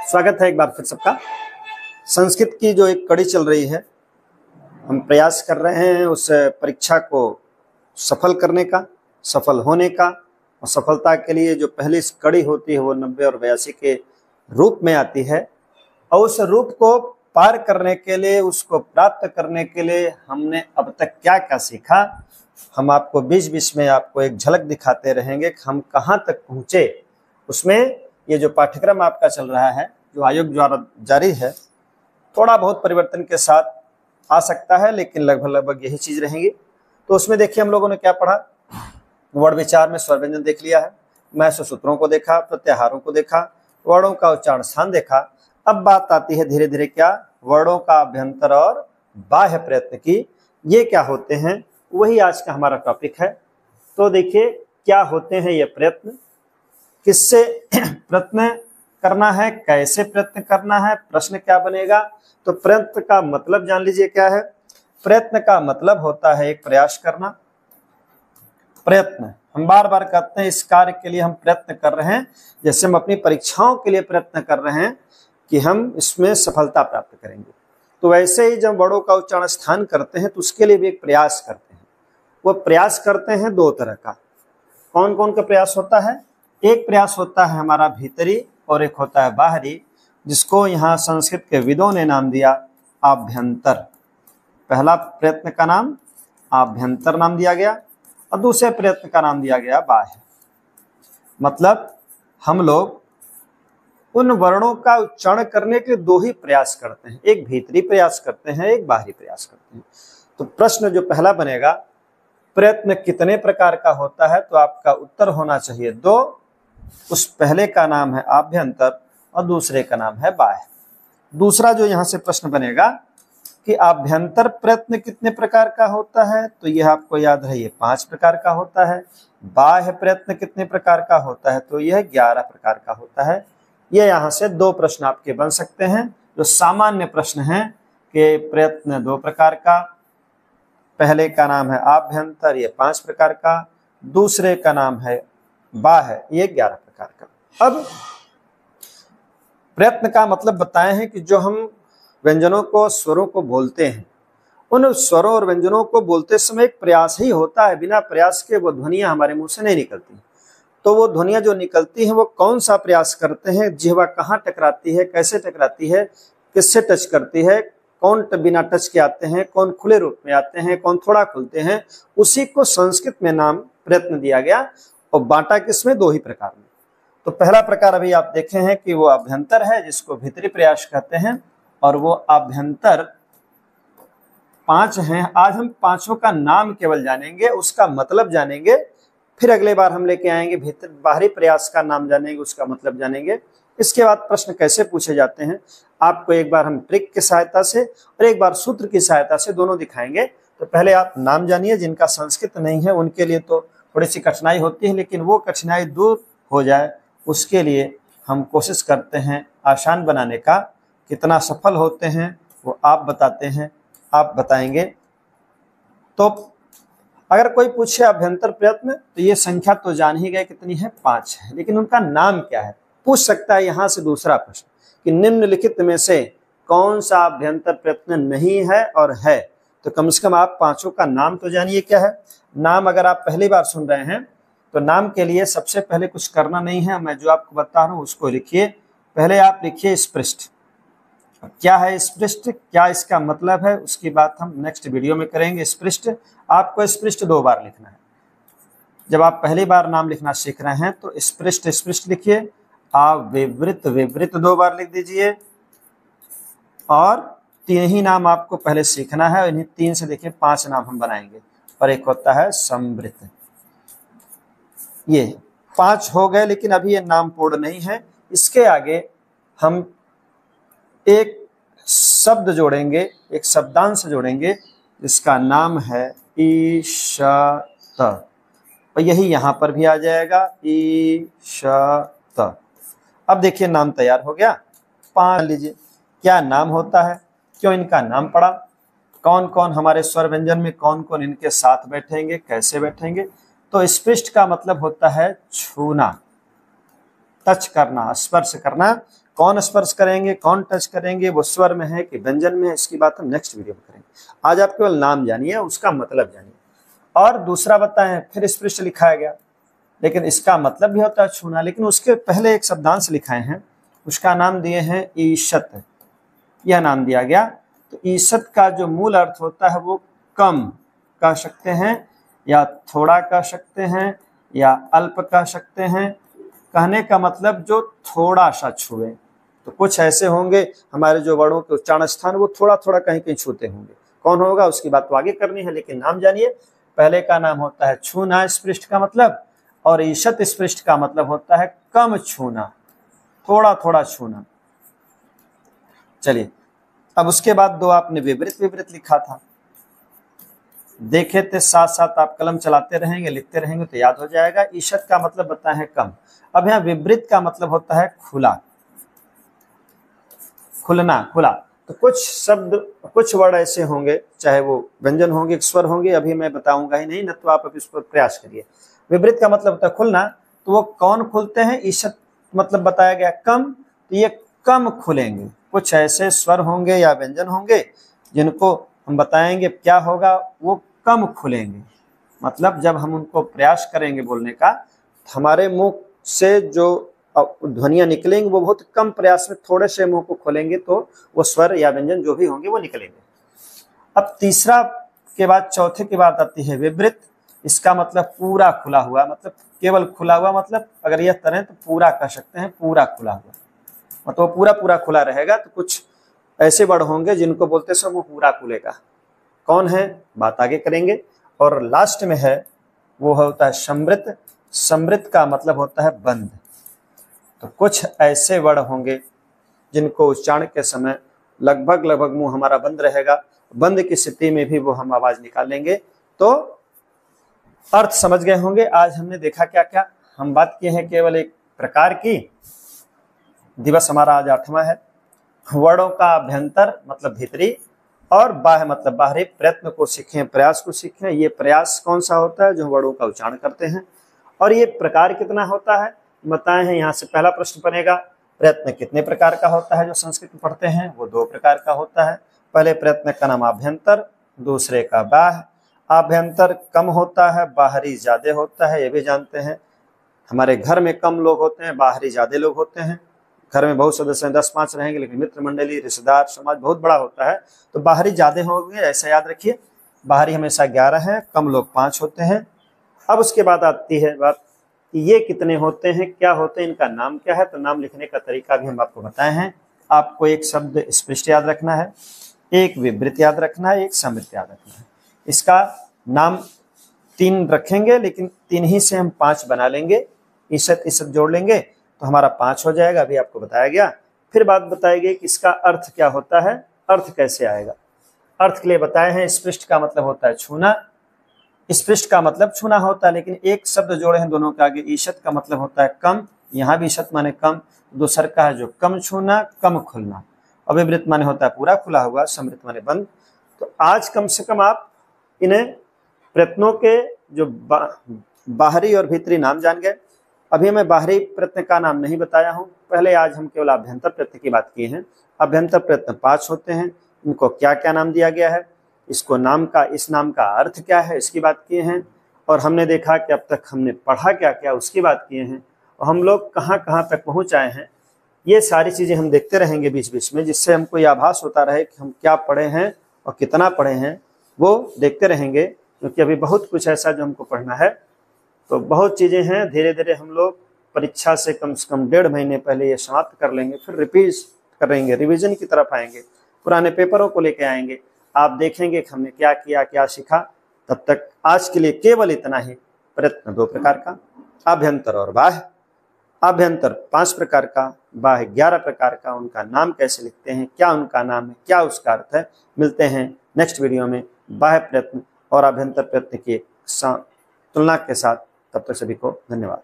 स्वागत है एक बार फिर सबका। संस्कृत की जो एक कड़ी चल रही है, हम प्रयास कर रहे हैं उस परीक्षा को सफल करने का, सफल होने का। और सफलता के लिए जो पहली कड़ी होती है वो 90 और 82 के रूप में आती है। और उस रूप को पार करने के लिए, उसको प्राप्त करने के लिए हमने अब तक क्या क्या सीखा, हम आपको बीच-बीच में आपको एक झलक दिखाते रहेंगे कि हम कहाँ तक पहुँचे। उसमें ये जो पाठ्यक्रम आपका चल रहा है, जो आयोग द्वारा जारी है, थोड़ा बहुत परिवर्तन के साथ आ सकता है, लेकिन लगभग यही चीज रहेंगी। तो उसमें देखिए हम लोगों ने क्या पढ़ा। वर्ण विचार में स्वर व्यंजन देख लिया है, महत्व सूत्रों को देखा, प्रत्याहारों को देखा, वर्णों का उच्चारण स्थान देखा। अब बात आती है धीरे धीरे क्या, वर्णों का अभ्यंतर और बाह्य प्रयत्न की। ये क्या होते हैं, वही आज का हमारा टॉपिक है। तो देखिए क्या होते हैं ये प्रयत्न, किससे प्रयत्न करना है, कैसे प्रयत्न करना है, प्रश्न क्या बनेगा। तो प्रयत्न का मतलब जान लीजिए क्या है। प्रयत्न का मतलब होता है एक प्रयास करना। प्रयत्न हम बार बार कहते हैं, इस कार्य के लिए हम प्रयत्न कर रहे हैं। जैसे हम अपनी परीक्षाओं के लिए प्रयत्न कर रहे हैं कि हम इसमें सफलता प्राप्त करेंगे, तो वैसे ही जब वर्णों का उच्चारण स्थान करते हैं तो उसके लिए भी एक प्रयास करते हैं। वो प्रयास करते हैं दो तरह का। कौन कौन का प्रयास होता है? एक प्रयास होता है हमारा भीतरी और एक होता है बाहरी, जिसको यहाँ संस्कृत के विदों ने नाम दिया आभ्यंतर। पहला प्रयत्न का नाम आभ्यंतर नाम दिया गया और दूसरे प्रयत्न का नाम दिया गया बाह्य। मतलब हम लोग उन वर्णों का उच्चारण करने के दो ही प्रयास करते हैं, एक भीतरी प्रयास करते हैं, एक बाहरी प्रयास करते हैं। तो प्रश्न जो पहला बनेगा, प्रयत्न कितने प्रकार का होता है, तो आपका उत्तर होना चाहिए दो। उस पहले का नाम है आभ्यंतर और दूसरे का नाम है बाह्य। दूसरा जो यहाँ से प्रश्न बनेगा कि आभ्यंतर प्रयत्न कितने प्रकार का होता है, तो यह आपको याद है, ये 5 प्रकार का होता है। बाह्य प्रयत्न कितने प्रकार का होता है, तो यह 11 प्रकार का होता है। ये यहाँ से 2 प्रश्न आपके बन सकते हैं, जो सामान्य प्रश्न हैं कि प्रयत्न 2 प्रकार का, पहले का नाम है आभ्यंतर, ये 5 प्रकार का, दूसरे का नाम है बाह्य, ये 11 प्रकार का। अब प्रयत्न का मतलब बताए हैं कि जो हम व्यंजनों को, स्वरों को बोलते हैं, उन स्वरों और व्यंजनों को बोलते समय एक प्रयास ही होता है। बिना प्रयास के वो ध्वनियां हमारे मुंह से नहीं निकलती। तो वो ध्वनियां जो निकलती हैं वो कौन सा प्रयास करते हैं, जिह्वा कहाँ टकराती है, कैसे टकराती है, किससे टच करती है, कौन बिना टच के आते हैं, कौन खुले रूप में आते हैं, कौन थोड़ा खुलते हैं, उसी को संस्कृत में नाम प्रयत्न दिया गया। और बांटा किसमें? 2 ही प्रकार में। तो पहला प्रकार अभी आप देखे हैं कि वो आभ्यंतर है, जिसको भीतरी प्रयास कहते हैं, और वो आभ्यंतर 5 हैं। आज हम 5 का नाम केवल जानेंगे, उसका मतलब जानेंगे, फिर अगले बार हम लेके आएंगे भीतर बाहरी प्रयास का नाम जानेंगे, उसका मतलब जानेंगे। इसके बाद प्रश्न कैसे पूछे जाते हैं आपको एक बार हम ट्रिक की सहायता से और एक बार सूत्र की सहायता से दोनों दिखाएंगे। तो पहले आप नाम जानिए, जिनका संस्कृत नहीं है उनके लिए तो थोड़ी सी कठिनाई होती है, लेकिन वो कठिनाई दूर हो जाए उसके लिए हम कोशिश करते हैं आसान बनाने का। कितना सफल होते हैं वो आप बताते हैं, आप बताएंगे। तो अगर कोई पूछे अभ्यंतर प्रयत्न, तो ये संख्या तो जान ही गए कितनी है, 5 है, लेकिन उनका नाम क्या है। पूछ सकता है यहाँ से दूसरा प्रश्न कि निम्नलिखित में से कौन सा अभ्यंतर प्रयत्न नहीं है और है। तो कम से कम आप 5 का नाम तो जानिए क्या है। नाम अगर आप पहली बार सुन रहे हैं तो नाम के लिए सबसे पहले कुछ करना नहीं है, मैं जो आपको बता रहा हूँ उसको लिखिए। पहले आप लिखिए स्पृष्ट। क्या है स्पृष्ट, क्या इसका मतलब है, उसकी बात हम नेक्स्ट वीडियो में करेंगे। स्पृष्ट, आपको स्पृष्ट 2 बार लिखना है। जब आप पहली बार नाम लिखना सीख रहे हैं तो स्पृष्ट स्पृष्ट लिखिए। आप विवृत विवृत 2 बार लिख दीजिए। और 3 ही नाम आपको पहले सीखना है, इन्हीं 3 से देखिए 5 नाम हम बनाएंगे। और एक होता है संवृत। ये 5 हो गए, लेकिन अभी ये नाम पूर्ण नहीं है। इसके आगे हम एक शब्द जोड़ेंगे, एक शब्दांश जोड़ेंगे, जिसका नाम है ईशत। और यही यहाँ पर भी आ जाएगा, ईशत। अब देखिए नाम तैयार हो गया। 5 लीजिए क्या नाम होता है, क्यों इनका नाम पड़ा, कौन कौन हमारे स्वर व्यंजन में कौन कौन इनके साथ बैठेंगे, कैसे बैठेंगे। तो स्पृष्ट का मतलब होता है छूना, टच करना, स्पर्श करना। कौन स्पर्श करेंगे, कौन टच करेंगे, वो स्वर में है कि व्यंजन में है, इसकी बात हम नेक्स्ट वीडियो में करेंगे। आज आप केवल नाम जानिए, उसका मतलब जानिए। और दूसरा बताएं, फिर स्पृष्ट लिखाया गया, लेकिन इसका मतलब भी होता है छूना, लेकिन उसके पहले एक शब्दांश लिखाए हैं, उसका नाम दिए हैं ईशत। यह नाम दिया गया। तो ईशत का जो मूल अर्थ होता है वो कम कह सकते हैं, या थोड़ा कह सकते हैं, या अल्प कह सकते हैं। कहने का मतलब जो थोड़ा सा छुए। तो कुछ ऐसे होंगे हमारे जो वर्णों के उच्चारण स्थान वो थोड़ा थोड़ा कहीं कहीं छूते होंगे। कौन होगा उसकी बात तो आगे करनी है, लेकिन नाम जानिए। पहले का नाम होता है छूना, स्पृष्ट का मतलब, और ईशत स्पृष्ट का मतलब होता है कम छूना, थोड़ा थोड़ा छूना। चलिए, अब उसके बाद दो आपने विपरीत विपरीत लिखा था, देखे थे साथ साथ आप कलम चलाते रहेंगे, लिखते रहेंगे तो याद हो जाएगा। ईशत का मतलब बताए हैं कम। अब यहाँ विपरीत का मतलब होता है खुला, खुलना, खुला। तो कुछ शब्द, कुछ वर्ड ऐसे होंगे, चाहे वो व्यंजन होंगे, स्वर होंगे, अभी मैं बताऊंगा ही नहीं, न तो आप इस पर प्रयास करिए। विपरीत का मतलब होता है खुलना, तो वो कौन खुलते हैं। ईशत मतलब बताया गया कम, तो ये कम खुलेंगे। कुछ ऐसे स्वर होंगे या व्यंजन होंगे जिनको हम बताएंगे क्या होगा, वो कम खुलेंगे। मतलब जब हम उनको प्रयास करेंगे बोलने का, हमारे मुंह से जो ध्वनियां निकलेंगी वो बहुत कम प्रयास में थोड़े से मुंह को खोलेंगे तो वो स्वर या व्यंजन जो भी होंगे वो निकलेंगे। अब तीसरा के बाद चौथे के बाद आती है विपरीत। इसका मतलब पूरा खुला हुआ, मतलब केवल खुला हुआ, मतलब अगर यह तरह तो पूरा कह सकते हैं, पूरा खुला हुआ, मतलब पूरा पूरा खुला रहेगा। तो कुछ ऐसे वर्ड होंगे जिनको बोलते सब वो पूरा खुलेगा। कौन है, बात आगे करेंगे। और लास्ट में है वो होता है समृद्ध। समृद्ध का मतलब होता है बंद। तो कुछ ऐसे वर्ड होंगे जिनको उच्चारण के समय लगभग लगभग मुंह हमारा बंद रहेगा, बंद की स्थिति में भी वो हम आवाज निकालेंगे। तो अर्थ समझ गए होंगे। आज हमने देखा क्या क्या, हम बात किए हैं केवल एक प्रकार की। दिवस हमारा आज 8वां है। वर्णों का अभ्यंतर मतलब भीतरी, और बाह्य मतलब बाहरी। प्रयत्न को सीखें, प्रयास को सीखें। ये प्रयास कौन सा होता है, जो वर्णों का उच्चारण करते हैं। और ये प्रकार कितना होता है बताए हैं। यहाँ से पहला प्रश्न बनेगा, प्रयत्न कितने प्रकार का होता है जो संस्कृत में पढ़ते हैं। वो 2 प्रकार का होता है। पहले प्रयत्न का नाम आभ्यंतर, दूसरे का बाह्य। आभ्यंतर कम होता है, बाहरी ज्यादा होता है, ये भी जानते हैं। हमारे घर में कम लोग होते हैं, बाहरी ज्यादा लोग होते हैं। घर में बहुत सदस्य हैं, 10-5 रहेंगे, लेकिन मित्र मंडली, रिश्तेदार, समाज बहुत बड़ा होता है, तो बाहरी ज्यादा होंगे, ऐसा याद रखिए। बाहरी हमेशा 11 है, कम लोग 5 होते हैं। अब उसके बाद आती है बात, ये कितने होते हैं, क्या होते हैं, इनका नाम क्या है। तो नाम लिखने का तरीका भी हम आपको बताए हैं। आपको एक शब्द स्पृष्ट याद रखना है, एक विपरीत याद रखना है, एक समृद्ध याद रखना है। इसका नाम 3 रखेंगे, लेकिन 3 ही से हम 5 बना लेंगे। ईशत ईशत जोड़ लेंगे तो हमारा 5 हो जाएगा। अभी आपको बताया गया। फिर बात बताई गई कि इसका अर्थ क्या होता है, अर्थ कैसे आएगा। अर्थ के लिए बताए हैं, स्पृष्ट का मतलब होता है छूना, स्पृष्ट का मतलब छूना होता है, लेकिन एक शब्द जोड़े हैं दोनों के आगे। ईशत का मतलब होता है कम, यहाँ भी ईशत माने कम। दूसर का है जो कम छूना, कम खुलना। और विपरीत माने होता है पूरा खुला हुआ, समृद्ध माने बंद। तो आज कम से कम आप इन्हें प्रयत्नों के जो बाहरी और भीतरी नाम जान गए। अभी मैं बाहरी प्रयत्न का नाम नहीं बताया हूँ। पहले आज हम केवल अभ्यंतर प्रयत्न की बात की है। अभ्यंतर प्रयत्न 5 होते हैं, इनको क्या क्या नाम दिया गया है, इसको नाम का, इस नाम का अर्थ क्या है, इसकी बात किए हैं। और हमने देखा कि अब तक हमने पढ़ा क्या क्या, उसकी बात किए हैं। और हम लोग कहाँ कहाँ तक पहुँच आए हैं, ये सारी चीज़ें हम देखते रहेंगे बीच बीच में, जिससे हमको ये आभास होता रहे कि हम क्या पढ़े हैं और कितना पढ़े हैं, वो देखते रहेंगे। क्योंकि अभी बहुत कुछ ऐसा जो हमको पढ़ना है, तो बहुत चीज़ें हैं। धीरे धीरे हम लोग परीक्षा से कम 1.5 महीने पहले ये समाप्त कर लेंगे, फिर रिपीट करेंगे, रिवीजन की तरफ आएंगे, पुराने पेपरों को लेके आएंगे। आप देखेंगे कि हमने क्या किया, क्या सीखा। तब तक आज के लिए केवल इतना ही। प्रयत्न 2 प्रकार का, आभ्यंतर और बाह्य। आभ्यंतर 5 प्रकार का, बाह्य 11 प्रकार का। उनका नाम कैसे लिखते हैं, क्या उनका नाम है, क्या उसका अर्थ है। मिलते हैं नेक्स्ट वीडियो में बाह्य प्रयत्न और आभ्यंतर प्रयत्न की तुलना के साथ। तब तक सभी को धन्यवाद।